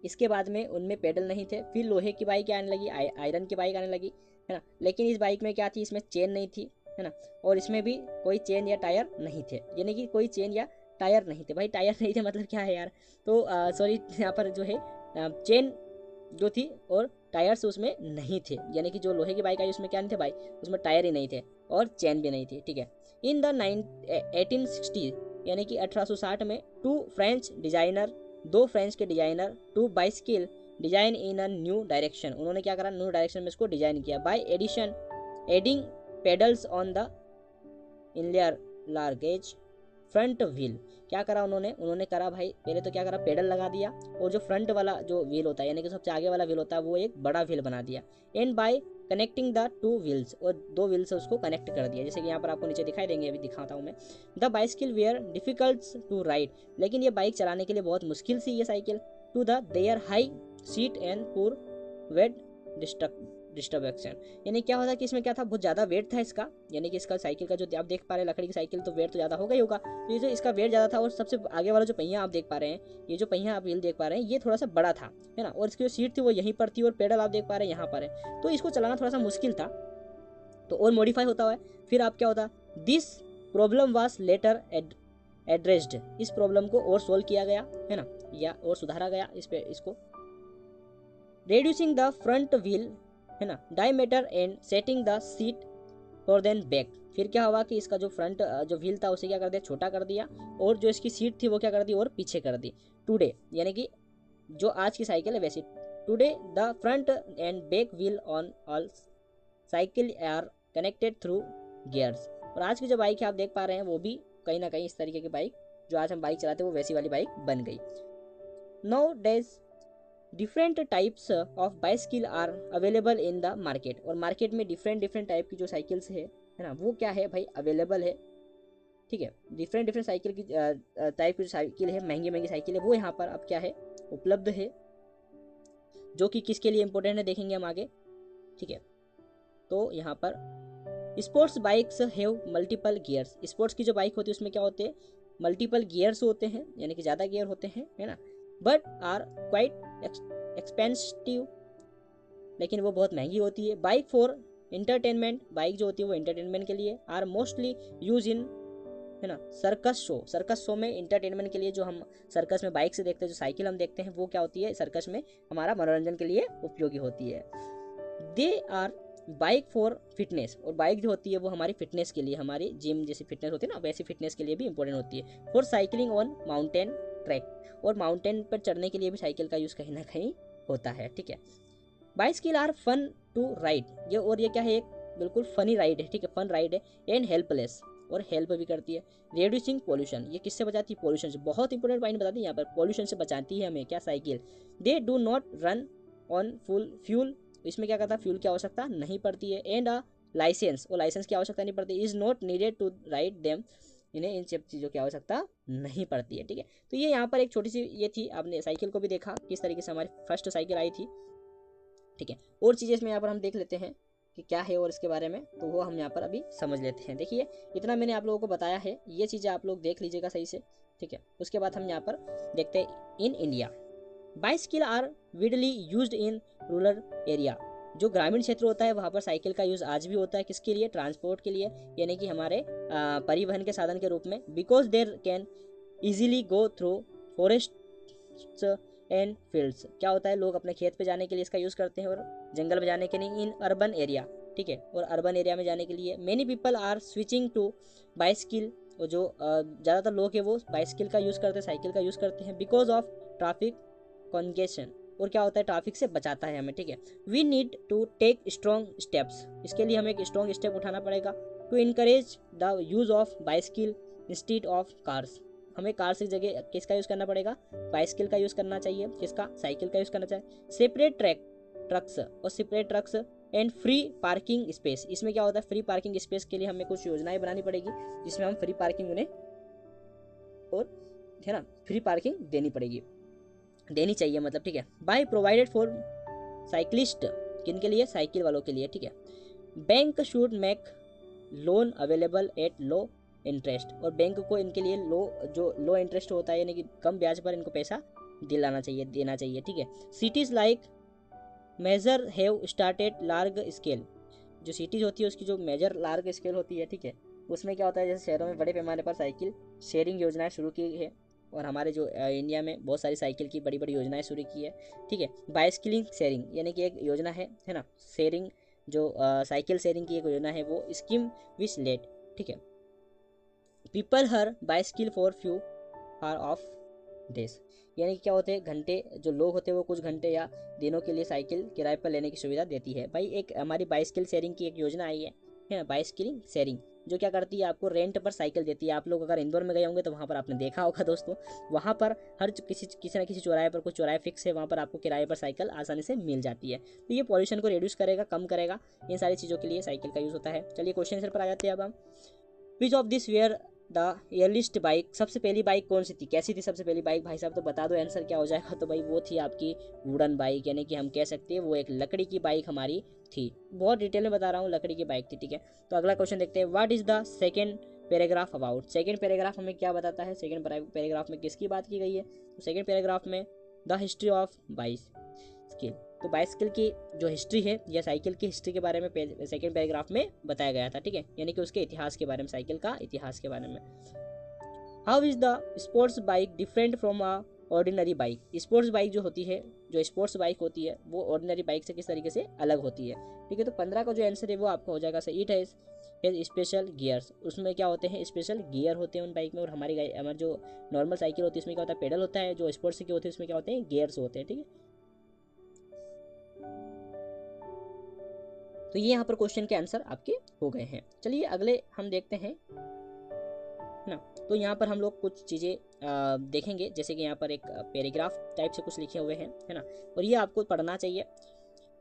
इसके बाद में उनमें पेडल नहीं थे, फिर लोहे की बाइक आने लगी, आयरन की बाइक आने लगी, है ना, लेकिन इस बाइक में क्या थी, इसमें चेन नहीं थी, है ना, और इसमें भी कोई चेन या टायर नहीं थे, यानी कि कोई चेन या टायर नहीं थे। भाई टायर नहीं थे मतलब क्या है यार, तो सॉरी यहाँ पर जो है चेन जो थी और टायर्स उसमें नहीं थे, यानी कि जो लोहे की बाइक आई उसमें क्या नहीं थे भाई, उसमें टायर ही नहीं थे और चैन भी नहीं थी, ठीक है। इन द 1860 यानी कि 1860 में दो फ्रेंच के designer to bicycle design in a new direction, उन्होंने क्या करा, न्यू डायरेक्शन में इसको डिजाइन किया by adding pedals on the earlier लार्गेज फ्रंट व्हील। क्या करा उन्होंने करा भाई, पहले तो क्या करा, पेडल लगा दिया और जो फ्रंट वाला जो व्हील होता है यानी कि सबसे आगे वाला व्हील होता है वो एक बड़ा व्हील बना दिया। And bye connecting the two wheels, और दो व्हील से उसको कनेक्ट कर दिया, जैसे कि यहाँ पर आपको नीचे दिखाई देंगे, अभी दिखाता हूँ मैं। The bicycle were difficult to ride, लेकिन ये बाइक चलाने के लिए बहुत मुश्किल सी ये cycle. To the their high seat and poor weight destruction, यानी क्या होता है कि इसमें क्या था, बहुत ज़्यादा वेट था इसका, यानी कि इसका साइकिल का जो आप देख पा रहे हैं लकड़ी की साइकिल तो वेट तो ज़्यादा होगा ही होगा, तो ये जो इसका वेट ज़्यादा था और सबसे आगे वाला जो पहिया आप देख पा रहे हैं, ये जो पहिया आप व्हील देख पा रहे हैं ये थोड़ा सा बड़ा था, है ना, और इसकी जो सीट थी वो यहीं पर थी और पेडल आप देख पा रहे हैं यहाँ पर है, तो इसको चलाना थोड़ा सा मुश्किल था, तो और मॉडिफाई होता है। फिर आप क्या होता, this problem was later addressed, इस प्रॉब्लम को और सोल्व किया गया, है ना, या और सुधारा गया इसको reducing the front wheel, है ना, diameter and setting the seat for then back। फिर क्या हुआ कि इसका जो फ्रंट जो व्हील था उसे क्या कर दिया, छोटा कर दिया, और जो इसकी सीट थी वो क्या कर दी, और पीछे कर दी। टुडे यानी कि जो आज की साइकिल है वैसी, today the front and back wheel on all cycle are connected through gears, और आज की जो बाइक है आप देख पा रहे हैं वो भी कहीं ना कहीं इस तरीके की बाइक जो आज हम बाइक चलाते हैं वो वैसी वाली बाइक बन गई। Nowadays different types of bicycle are available in the market, और मार्केट में डिफरेंट टाइप की जो साइकिल्स है ना, वो क्या है भाई, अवेलेबल है, ठीक है। डिफरेंट साइकिल की टाइप की जो साइकिल है, महंगी साइकिल है, वो यहाँ पर अब क्या है, उपलब्ध है, जो कि किसके लिए इंपॉर्टेंट है देखेंगे हम आगे, ठीक है। तो यहाँ पर sports bikes have multiple gears, sports की जो बाइक होती है उसमें क्या होते हैं, मल्टीपल गियर्स होते हैं, यानी कि ज़्यादा गियर होते हैं, है ना, बट आर क्वाइट एक्सपेंसिव, लेकिन वो बहुत महंगी होती है। बाइक फॉर इंटरटेनमेंट, बाइक जो होती है वो इंटरटेनमेंट के लिए, आर मोस्टली यूज इन, है ना, सर्कस शो में इंटरटेनमेंट के लिए, जो हम सर्कस में बाइक से देखते हैं, जो साइकिल हम देखते हैं वो क्या होती है, सर्कस में हमारा मनोरंजन के लिए उपयोगी होती है। They are bike for fitness, और बाइक जो होती है वो हमारी फिटनेस के लिए, हमारी जिम जैसी फिटनेस होती है ना वैसी फिटनेस के लिए भी इंपॉर्टेंट होती है। For cycling on mountain track, और माउंटेन पर चढ़ने के लिए भी साइकिल का यूज़ कहीं ना कहीं होता है, ठीक है। Bicycle are fun to ride, ये और ये क्या है, एक बिल्कुल फनी राइड है, ठीक है, फन राइड है। एंड हेल्पलेस, और हेल्प भी करती है। रिड्यूसिंग पोल्यूशन, ये किससे बचाती है, पोल्यूशन से, बहुत इंपॉर्टेंट पॉइंट बताती है यहाँ पर, पोल्यूशन से बचाती है हमें क्या, cycle. They do not run on full fuel, इसमें क्या करता है, फ्यूल की आवश्यकता नहीं पड़ती है। एंड अ लाइसेंस, और लाइसेंस की आवश्यकता नहीं पड़ती, is not needed to ride them, इन्हें इन सब चीज़ों की आवश्यकता नहीं पड़ती है, ठीक है। तो ये यहाँ पर एक छोटी सी ये थी, आपने साइकिल को भी देखा किस तरीके से हमारी फर्स्ट साइकिल आई थी, ठीक है। और चीज़ें इसमें यहाँ पर हम देख लेते हैं कि क्या है और इसके बारे में, तो वो हम यहाँ पर अभी समझ लेते हैं। देखिए इतना मैंने आप लोगों को बताया है, ये चीज़ें आप लोग देख लीजिएगा सही से, ठीक है। उसके बाद हम यहाँ पर देखते हैं in India, bicycle are widely used in rural area, जो ग्रामीण क्षेत्र होता है वहाँ पर साइकिल का यूज़ आज भी होता है, किसके लिए, ट्रांसपोर्ट के लिए, यानी कि हमारे परिवहन के साधन के रूप में। Because there can easily go through forest and fields, क्या होता है, लोग अपने खेत पे जाने के लिए इसका यूज़ करते हैं और जंगल में जाने के लिए इन अर्बन एरिया, ठीक है, और अर्बन एरिया में जाने के लिए many people are switching to bicycle, और जो ज़्यादातर लोग हैं वो बाइसिकल का यूज़ करते हैं, साइकिल का यूज़ करते हैं। बिकॉज ऑफ ट्रैफिक कंजेशन, और क्या होता है, ट्रैफिक से बचाता है हमें, ठीक है। We need to take strong steps, इसके लिए हमें एक स्ट्रॉन्ग स्टेप उठाना पड़ेगा। To encourage the use of bicycle instead of cars, हमें कार की जगह किसका यूज़ करना पड़ेगा, बाइसिकल का यूज़ करना चाहिए, किसका, साइकिल का यूज़ करना चाहिए। सेपरेट ट्रक्स और separate trucks and free parking space, इसमें क्या होता है, फ्री पार्किंग स्पेस के लिए हमें कुछ योजनाएं बनानी पड़ेगी जिसमें हम फ्री पार्किंग उन्हें, और है ना, फ्री पार्किंग देनी चाहिए मतलब, ठीक है। बाय प्रोवाइडेड फॉर साइक्लिस्ट, किन के लिए, साइकिल वालों के लिए, ठीक है। Bank should make loan available at low interest, और बैंक को इनके लिए लो इंटरेस्ट होता है, यानी कि कम ब्याज पर इनको पैसा देना चाहिए, ठीक है। Cities like major have started large scale, जो सिटीज़ होती है उसकी जो मेजर लार्ज स्केल होती है, ठीक है, उसमें क्या होता है, जैसे शहरों में बड़े पैमाने पर साइकिल शेयरिंग योजनाएं शुरू की है, और हमारे जो इंडिया में बहुत सारी साइकिल की बड़ी बड़ी योजनाएं शुरू की है, ठीक है। बाइसिकलिंग शेयरिंग यानी कि एक योजना है ना, शेयरिंग जो साइकिल शेयरिंग की एक योजना है वो स्कीम विच लेट, ठीक है। People hire bicycle for few hour of days, यानी कि क्या होते हैं, घंटे जो लोग होते हैं वो कुछ घंटे या दिनों के लिए साइकिल किराए पर लेने की सुविधा देती है। भाई एक हमारी बाइसिकल शेयरिंग की एक योजना आई है ना, बाइसिकलिंग शेयरिंग, जो क्या करती है आपको रेंट पर साइकिल देती है। आप लोग अगर इंदौर में गए होंगे तो वहाँ पर आपने देखा होगा दोस्तों, वहाँ पर हर किसी न किसी चौराहे पर, कुछ चौराहे फिक्स है, वहाँ पर आपको किराए पर साइकिल आसानी से मिल जाती है। तो ये पॉल्यूशन को रिड्यूस करेगा, कम करेगा, इन सारी चीज़ों के लिए साइकिल का यूज़ होता है। चलिए क्वेश्चन आंसर पर आ जाते हैं अब हम। Which of this were the earliest bike, सबसे पहली बाइक कौन सी थी, कैसी थी सबसे पहली बाइक, भाई साहब तो बता दो आंसर क्या हो जाएगा। तो भाई वो थी आपकी वुडन बाइक, यानी कि हम कह सकते हैं वो एक लकड़ी की बाइक हमारी थी। बहुत डिटेल में बता रहा हूँ, लकड़ी की बाइक थी, ठीक है। तो अगला क्वेश्चन देखते हैं, what is the second paragraph about, second paragraph हमें क्या बताता है, सेकेंड पैराग्राफ में किसकी बात की गई है। तो सेकेंड पैराग्राफ में द हिस्ट्री ऑफ बाइसिकल, तो बाइसिकल की जो हिस्ट्री है या साइकिल की हिस्ट्री के बारे में सेकेंड पैराग्राफ में बताया गया था, ठीक है, यानी कि उसके इतिहास के बारे में, साइकिल का इतिहास के बारे में। How is the sports bike different from a ordinary bike, sports bike जो होती है, जो स्पोर्ट्स बाइक होती है वो ऑर्डिनरी बाइक से किस तरीके से अलग होती है, ठीक है। तो 15 का जो आंसर है वो आपका हो जाएगा सही। इट है स्पेशल गियर्स, उसमें क्या होते हैं, स्पेशल गियर होते हैं उन बाइक में। और हमारी जो नॉर्मल साइकिल होती है उसमें क्या होता है, पेडल होता है, जो स्पोर्ट्स की होती है उसमें क्या होते हैं, गियर्स होते हैं, ठीक है। तो ये यहाँ पर क्वेश्चन के आंसर आपके हो गए हैं। चलिए अगले हम देखते हैं ना। तो यहाँ पर हम लोग कुछ चीज़ें देखेंगे, जैसे कि यहाँ पर एक पैराग्राफ टाइप से कुछ लिखे हुए हैं, है ना, और ये आपको पढ़ना चाहिए।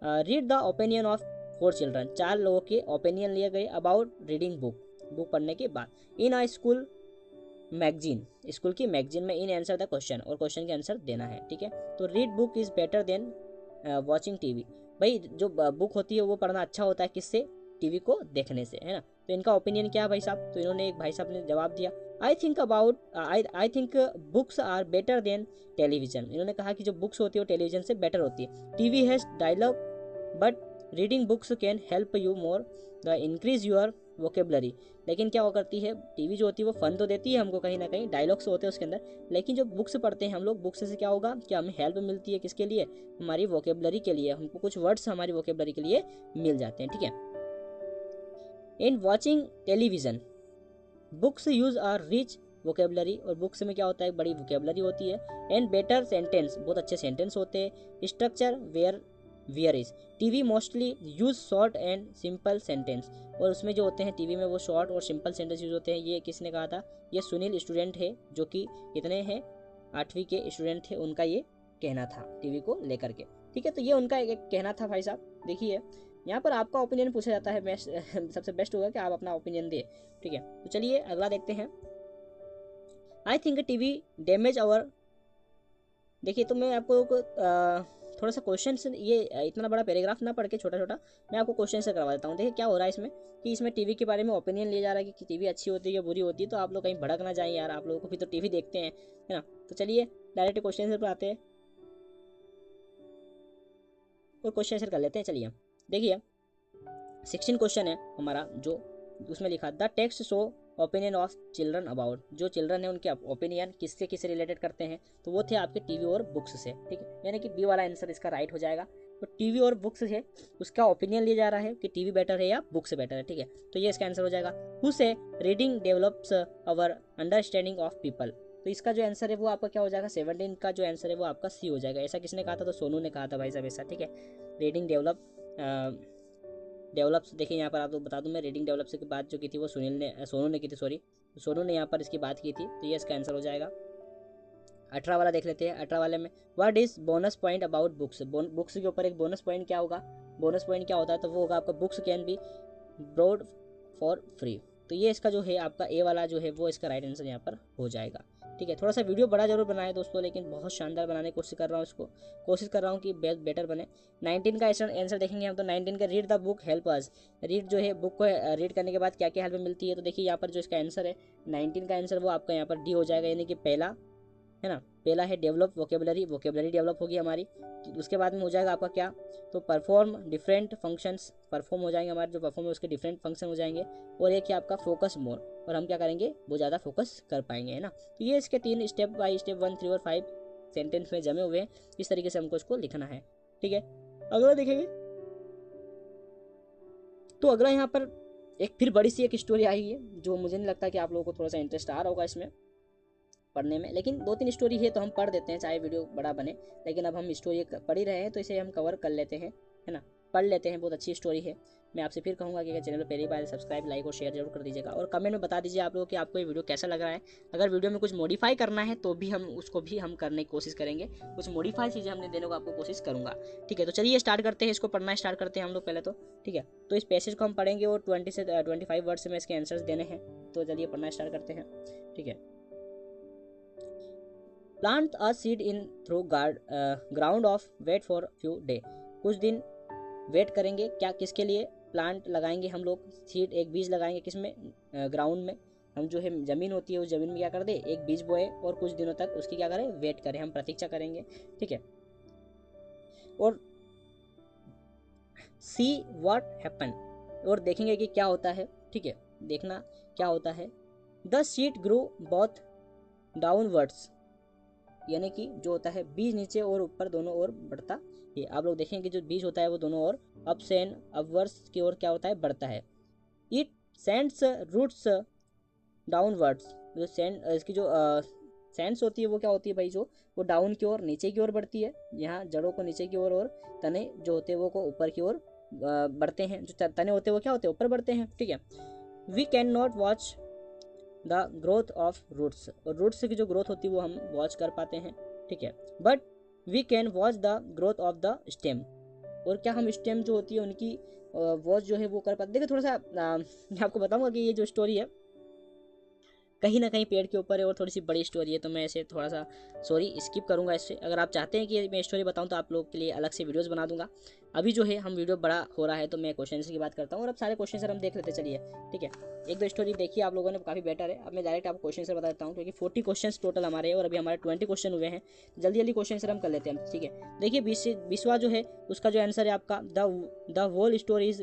Read the opinion of 4 children, 4 लोगों के ओपिनियन लिए गए अबाउट रीडिंग बुक पढ़ने के बाद। इन आ स्कूल मैगजीन, स्कूल की मैगजीन में इन आंसर द क्वेश्चन, और क्वेश्चन के आंसर देना है, ठीक है। तो read book is better than watching TV, भाई जो बुक होती है वो पढ़ना अच्छा होता है किससे, टीवी को देखने से, है ना। तो इनका ओपिनियन क्या है भाई साहब, तो इन्होंने, एक भाई साहब ने जवाब दिया, I think books are better than television, इन्होंने कहा कि जो बुक्स होती है वो टेलीविजन से बेटर होती है। TV has dialogue but reading books can help you more the increase your vocabulary, लेकिन क्या वो करती है, टीवी जो होती है वो फन तो देती है हमको, कहीं ना कहीं डायलॉग्स होते हैं उसके अंदर, लेकिन जो बुक्स पढ़ते हैं हम लोग, बुक्स से क्या होगा कि हमें हेल्प मिलती है, किसके लिए, हमारी वोकेबलरी के लिए, हमको कुछ वर्ड्स हमारी वोकेबलरी के लिए मिल जाते हैं, ठीक है। In watching television books use are rich vocabulary, और बुक्स में क्या होता है, बड़ी वोकेबलरी होती है। एंड बेटर सेंटेंस, बहुत अच्छे सेंटेंस होते हैं। Structure whereas, TV mostly use short and simple sentence, और उसमें जो होते हैं टीवी में वो शॉर्ट और सिंपल सेंटेंस यूज होते हैं। ये किसने कहा था, ये सुनील स्टूडेंट है, जो कि कितने हैं, 8वीं के स्टूडेंट थे, उनका ये कहना था टीवी को लेकर के, ठीक है। तो ये उनका एक कहना था भाई साहब। देखिए यहाँ पर आपका ओपिनियन पूछा जाता है, सबसे बेस्ट होगा कि आप अपना ओपिनियन दे, ठीक है। तो चलिए अगला देखते हैं। I think TV damage our, देखिए तो मैं आपको थोड़ा सा क्वेश्चन से, ये इतना बड़ा पैराग्राफ ना पढ़ के छोटा छोटा मैं आपको क्वेश्चन से करवा देता हूँ। देखिए क्या हो रहा है इसमें, कि इसमें टीवी के बारे में ओपिनियन लिया जा रहा है कि टीवी अच्छी होती है या बुरी होती है। तो आप लोग कहीं भड़क ना जाएं यार, आप लोगों को भी तो टीवी देखते हैं, है ना। तो चलिए डायरेक्ट क्वेश्चन पर आते हैं और क्वेश्चन आंसर कर लेते हैं। चलिए देखिए 16 क्वेश्चन है हमारा, जो उसमें लिखा the text show opinion of children about, जो चिल्ड्रन है उनके ओपिनियन किससे रिलेटेड करते हैं, तो वो थे आपके टीवी और बुक्स से, ठीक है। यानी कि बी वाला आंसर इसका राइट हो जाएगा। तो टीवी और बुक्स है, उसका ओपिनियन लिया जा रहा है कि टीवी बेटर है या बुक्स बेटर है, ठीक है। तो ये इसका आंसर हो जाएगा। हु से reading develops our understanding of people, तो इसका जो आंसर है वो आपका क्या हो जाएगा, 17 का जो आंसर है वो आपका सी हो जाएगा। ऐसा किसने कहा था, तो सोनू ने कहा था भाई साहब ऐसा, ठीक है। रीडिंग डेवलप्स, देखिए यहाँ पर आपको बता दूं मैं, रीडिंग डेवलप्स की बात जो की थी वो सोनू ने की थी, सॉरी सोनू ने यहाँ पर इसकी बात की थी, तो ये इसका आंसर हो जाएगा। 18 वाला देख लेते हैं। 18 वाले में what is bonus point about books, books के ऊपर एक बोनस पॉइंट क्या होगा, बोनस पॉइंट क्या होता है, तो वो होगा आपका books can be borrowed for free. तो ये इसका जो है आपका ए वाला जो है वो इसका राइट आंसर यहाँ पर हो जाएगा, ठीक है। थोड़ा सा वीडियो बड़ा जरूर बनाए दोस्तों, लेकिन बहुत शानदार बनाने की कोशिश कर रहा हूँ इसको, कोशिश कर रहा हूँ कि बेटर बने। 19 का आंसर देखेंगे हम, तो 19 का read the book help us, read जो है बुक को रीड करने के बाद क्या क्या हेल्प मिलती है। तो देखिए यहाँ पर जो इसका आंसर है 19 का आंसर वो आपका यहाँ पर डी हो जाएगा, यानी कि पहला, है ना, पहला है डेवलप वोकेबलरी, वोकेबलरी डेवलप होगी हमारी। तो उसके बाद में हो जाएगा आपका क्या, तो परफॉर्म डिफरेंट फंक्शंस, परफॉर्म हो जाएंगे हमारे जो परफॉर्म है उसके डिफरेंट फंक्शन हो जाएंगे। और एक है आपका फोकस मोर, और हम क्या करेंगे, वो ज़्यादा फोकस कर पाएंगे, है ना। तो ये इसके 3 स्टेप बाय स्टेप 1, 3 और 5 सेंटेंस में जमे हुए हैं। इस तरीके से हमको इसको लिखना है, ठीक है। अगला देखेंगे तो अगला यहाँ पर एक फिर बड़ी सी एक स्टोरी आई है, जो मुझे नहीं लगता कि आप लोगों को थोड़ा सा इंटरेस्ट आ रहा होगा इसमें पढ़ने में, लेकिन 2-3 स्टोरी है तो हम पढ़ देते हैं, चाहे वीडियो बड़ा बने। लेकिन अब हम स्टोरी पढ़ ही रहे हैं तो इसे हम कवर कर लेते हैं, है ना, पढ़ लेते हैं। बहुत अच्छी स्टोरी है। मैं आपसे फिर कहूँगा कि अगर चैनल पर पहली बार सब्सक्राइब, लाइक और शेयर जरूर कर दीजिएगा, और कमेंट में बता दीजिए आप लोगों कि आपको ये वीडियो कैसा लग रहा है। अगर वीडियो में कुछ मॉडिफाई करना है तो भी हम उसको भी हम करने की कोशिश करेंगे, कुछ मॉडिफाई चीज़ें हमने देने को आपको कोशिश करूँगा, ठीक है। तो चलिए स्टार्ट करते हैं, इसको पढ़ना स्टार्ट करते हैं हम लोग पहले तो, ठीक है। तो इस पैसेज को हम पढ़ेंगे और 20 से 25 वर्ड में इसके आंसर्स देने हैं। तो चलिए पढ़ना स्टार्ट करते हैं, ठीक है। Plant a seed in through ground of wait for few day, कुछ दिन वेट करेंगे, क्या किसके लिए, प्लांट लगाएंगे हम लोग, सीड एक बीज लगाएंगे किसमें, ग्राउंड में। हम जो है ज़मीन होती है उस ज़मीन में क्या कर दे, एक बीज बोए और कुछ दिनों तक उसकी क्या करें, वेट करें, हम प्रतीक्षा करेंगे, ठीक है। और सी व्हाट हैपन, और देखेंगे कि क्या होता है, ठीक है, देखना क्या होता है। The seed grow both downwards, यानी कि जो होता है बीज नीचे और ऊपर दोनों ओर बढ़ता है। आप लोग देखेंगे कि जो बीज होता है वो दोनों ओर अप्स एंड अपवर्ड्स की ओर क्या होता है, बढ़ता है। इट सेंड्स रूट्स डाउनवर्ड्स, जो सेंड इसकी जो सेंड्स होती है वो क्या होती है भाई, जो वो डाउन की ओर, नीचे की ओर बढ़ती है। यहाँ जड़ों को नीचे की ओर और तने जो होते हैं वो को ऊपर की ओर बढ़ते हैं। जो तने होते हैं वो क्या होते हैं, ऊपर बढ़ते हैं, ठीक है। We can not watch the growth of roots, और रूट्स की जो ग्रोथ होती है वो हम वॉच कर पाते हैं, ठीक है। But we can watch the growth of the stem, और क्या हम स्टेम जो होती है उनकी वॉच जो है वो कर पाते। देखिए थोड़ा सा मैं आपको बताऊंगा कि ये जो स्टोरी है कहीं ना कहीं पेड़ के ऊपर है और थोड़ी सी बड़ी स्टोरी है, तो मैं ऐसे थोड़ा सा सॉरी स्किप करूंगा इससे। अगर आप चाहते हैं कि मैं स्टोरी बताऊं तो आप लोगों के लिए अलग से वीडियोस बना दूंगा। अभी जो है हम वीडियो बड़ा हो रहा है तो मैं क्वेश्चन की बात करता हूँ, और अब सारे क्वेश्चन हम देख लेते चलिए, ठीक है। एक दो स्टोरी देखिए आप लोगों ने, काफ़ी बेटर है। अब मैं डायरेक्ट आपको क्वेश्चन बता देता हूँ, क्योंकि 40 क्वेश्चन टोटल हमारे हैं और अभी हमारे 20 क्वेश्चन हुए हैं। जल्दी जल्दी क्वेश्चन हम कर लेते हैं, ठीक है। देखिए 20वां जो है उसका जो आंसर है आपका, the whole story is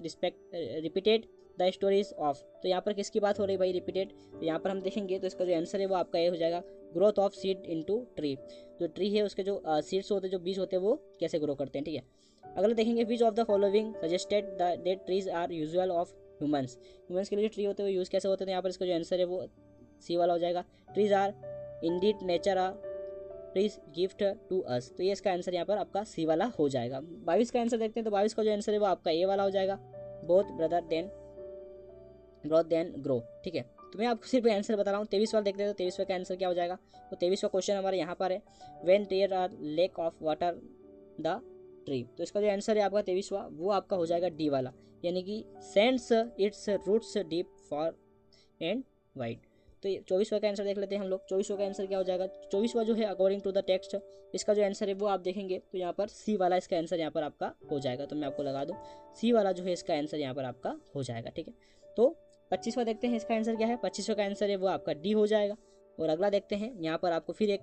repeated the stories of. तो यहाँ पर किसकी बात हो रही है भाई, रिपीटेड। तो यहाँ पर हम देखेंगे तो इसका जो आंसर है वो आपका ये हो जाएगा, growth of seed into tree. जो ट्री है उसके जो सीड्स होते हैं, जो बीज होते हैं वो कैसे ग्रो करते हैं, ठीक है। अगला देखेंगे, which of the following suggested that trees are useful of humans. Humans के लिए जो ट्री होते हैं वो यूज़ कैसे होते हैं, यहाँ पर इसका जो आंसर है वो सी वाला हो जाएगा, trees are indeed nature or trees gift to us. तो ये इसका आंसर यहाँ पर आपका सी वाला हो जाएगा। 22 का आंसर देखते हैं, तो 22 का जो आंसर है वो आपका ए वाला हो जाएगा, both brother then growth then grow, ठीक है। तो मैं आपको सिर्फ आंसर बता रहा हूँ। 23 वाला देखते हैं, तो 23 का आंसर क्या हो जाएगा, तो 23वां क्वेश्चन हमारे यहाँ पर है, when there are lack of water the tree. तो इसका जो आंसर है आपका 23वां वो आपका हो जाएगा डी वाला, यानी कि sends its roots deep far and wide. तो 24वां का आंसर देख लेते हैं हम लोग। 24वां का आंसर क्या हो जाएगा, 24वां जो है अकॉर्डिंग टू द टेक्स्ट, इसका जो आंसर है वो आप देखेंगे तो यहाँ पर सी वाला इसका आंसर यहाँ पर आपका हो जाएगा। तो मैं आपको लगा दूँ, सी वाला जो है इसका आंसर यहाँ पर आपका हो जाएगा, ठीक है। तो 25वां देखते हैं, इसका आंसर क्या है, 25वां का आंसर है वो आपका डी हो जाएगा। और अगला देखते हैं, यहाँ पर आपको फिर एक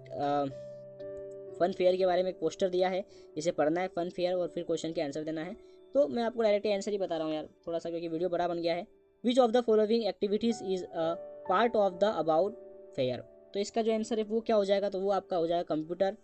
फन फेयर के बारे में एक पोस्टर दिया है, इसे पढ़ना है फन फेयर और फिर क्वेश्चन के आंसर देना है। तो मैं आपको डायरेक्ट आंसर ही बता रहा हूँ यार, थोड़ा सा क्योंकि वीडियो बड़ा बन गया है। Which of the following activities is a part of the about fair. तो इसका जो आंसर है वो क्या हो जाएगा, तो वो आपका हो जाएगा कंप्यूटर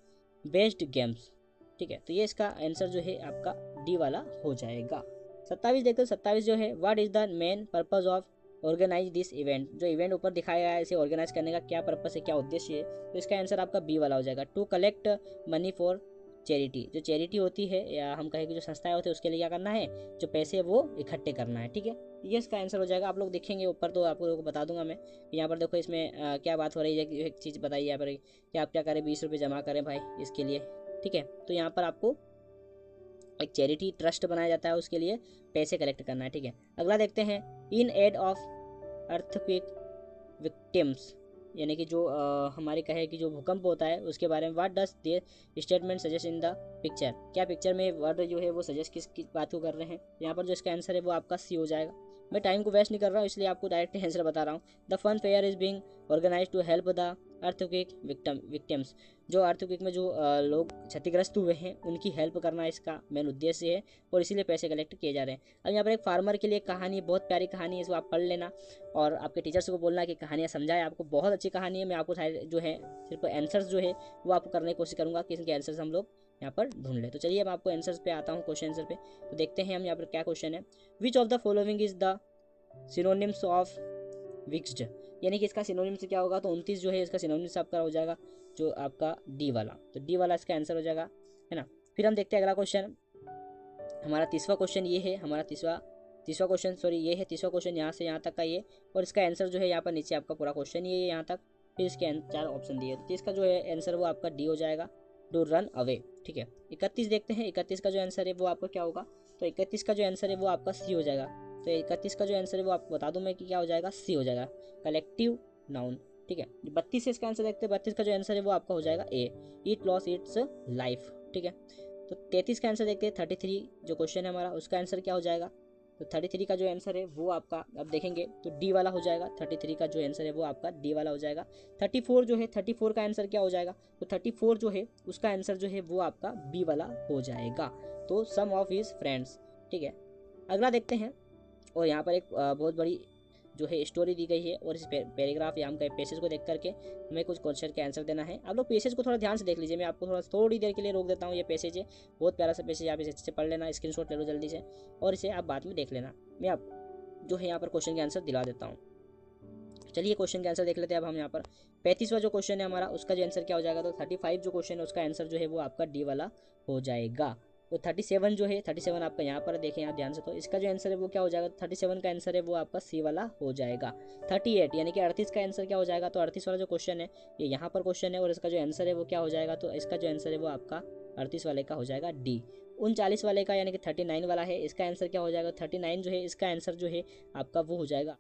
बेस्ड गेम्स, ठीक है। तो ये इसका आंसर जो है आपका डी वाला हो जाएगा। 27 देखते हो, 27 जो है, what is the main purpose of organise this event. जो इवेंट ऊपर दिखाया गया है इसे ऑर्गेनाइज करने का क्या पर्पस है, क्या उद्देश्य है, तो इसका आंसर आपका बी वाला हो जाएगा, to collect money for charity. जो चैरिटी होती है या हम कहें कि जो संस्थाएं होती है उसके लिए क्या करना है, जो पैसे वो इकट्ठे करना है, ठीक है। ये इसका आंसर हो जाएगा। आप लोग देखेंगे ऊपर तो आप लोगों को बता दूंगा मैं। यहाँ पर देखो इसमें क्या बात हो रही है, एक चीज़ बताइए यहाँ पर कि आप क्या करें, 20 रुपये जमा करें भाई इसके लिए, ठीक है। तो यहाँ पर आपको एक चैरिटी ट्रस्ट बनाया जाता है, उसके लिए पैसे कलेक्ट करना है, ठीक है। अगला देखते हैं, in aid of earthquake victims, यानी कि जो हमारे कहे कि जो भूकंप होता है उसके बारे में, what does they statement suggest in the picture. क्या पिक्चर में वर्ड जो है वो सजेस्ट किस बात को कर रहे हैं। यहाँ पर जो इसका आंसर है वो आपका सी हो जाएगा। मैं टाइम को वेस्ट नहीं कर रहा हूँ इसलिए आपको डायरेक्ट आंसर बता रहा हूँ। The fun fair is being organise to help the earthquake victims, जो अर्थक्वेक में जो लोग क्षतिग्रस्त हुए हैं उनकी हेल्प करना इसका मेन उद्देश्य है और इसीलिए पैसे कलेक्ट किए जा रहे हैं। अब यहाँ पर एक फार्मर के लिए कहानी, बहुत प्यारी कहानी है, इसको आप पढ़ लेना और आपके टीचर्स को बोलना कि कहानियाँ समझाए आपको, बहुत अच्छी कहानी है। मैं आपको जो है सिर्फ आंसर्स जो है वो आपको करने की कोशिश करूँगा कि इनके आंसर्स हम लोग यहाँ पर ढूंढ ले। तो चलिए मैं आपको आंसर्स पे आता हूँ, क्वेश्चन आंसर पे। तो देखते हैं हम यहाँ पर क्या क्वेश्चन है। Which of the following is the synonyms of vexed, यानी कि इसका सिनोनिम्स क्या होगा। तो 29 जो है इसका सिनोनिम्स आपका हो जाएगा जो आपका डी वाला, तो डी वाला इसका आंसर हो जाएगा, है ना। फिर हम देखते हैं अगला क्वेश्चन, हमारा तीसरा क्वेश्चन ये है, हमारा तीसरा क्वेश्चन, सॉरी ये है तीसरा क्वेश्चन, यहाँ से यहाँ तक का ये, और इसका आंसर जो है यहाँ पर नीचे आपका पूरा क्वेश्चन ये है यहाँ तक। फिर इसके 4 ऑप्शन दिए, तो इसका जो है आंसर वो आपका डी हो जाएगा, टू रन अवे, ठीक है। 31 देखते हैं, 31 का जो आंसर है वो आपका क्या होगा। तो 31 का जो आंसर है वो आपका सी हो जाएगा। तो 31 का जो आंसर है वो आपको बता दूं मैं कि क्या हो जाएगा, सी हो जाएगा, कलेक्टिव नाउन, ठीक है। 32 से इसका आंसर देखते हैं, 32 का जो आंसर है वो आपका हो जाएगा ए, इट लॉस इट्स लाइफ, ठीक है। तो 33 का आंसर देखते हैं, 33 जो क्वेश्चन है हमारा उसका आंसर क्या हो जाएगा। तो 33 का जो आंसर है वो आपका अब देखेंगे तो डी वाला हो जाएगा, 33 का जो आंसर है वो आपका डी वाला हो जाएगा। 34 जो है, 34 का आंसर क्या हो जाएगा। तो 34 जो है उसका आंसर जो है वो आपका बी वाला हो जाएगा, तो सम ऑफ हिज फ्रेंड्स, ठीक है। अगला देखते हैं, और यहाँ पर एक बहुत बड़ी जो है स्टोरी दी गई है, और इस पैराग्राफ या हम कहीं पैसेज को देख करके हमें कुछ क्वेश्चन का आंसर देना है। आप लोग पैसेज को थोड़ा ध्यान से देख लीजिए, मैं आपको थोड़ी देर के लिए रोक देता हूँ। ये पैसेज है, बहुत प्यारा सा पैसेज, आप इसे अच्छे से पढ़ लेना, स्क्रीनशॉट ले लो जल्दी से, और इसे आप बाद में देख लेना। मैं आप जो है यहाँ पर क्वेश्चन के आंसर दिला देता हूँ। चलिए क्वेश्चन के आंसर देख लेते हैं अब हम यहाँ पर। 35वां जो क्वेश्चन है हमारा उसका जो आंसर क्या हो जाएगा। तो 35 जो क्वेश्चन है उसका आंसर जो है वो आपका डी वाला हो जाएगा। तो 37 जो है, 37 आपका यहाँ पर देखें आप ध्यान से, तो इसका जो आंसर है वो क्या हो जाएगा। 37 का आंसर है वो आपका सी वाला हो जाएगा। 38 यानी कि 38 का आंसर क्या हो जाएगा। तो 38 वाला जो क्वेश्चन है ये यहाँ पर क्वेश्चन है, और इसका जो आंसर है वो क्या हो जाएगा। तो इसका जो आंसर है वो आपका 38 वाले का हो जाएगा डी। 39 वाले का यानी कि 39 वाला है, इसका आंसर क्या हो जाएगा। 39 जो है इसका आंसर जो है आपका वो हो जाएगा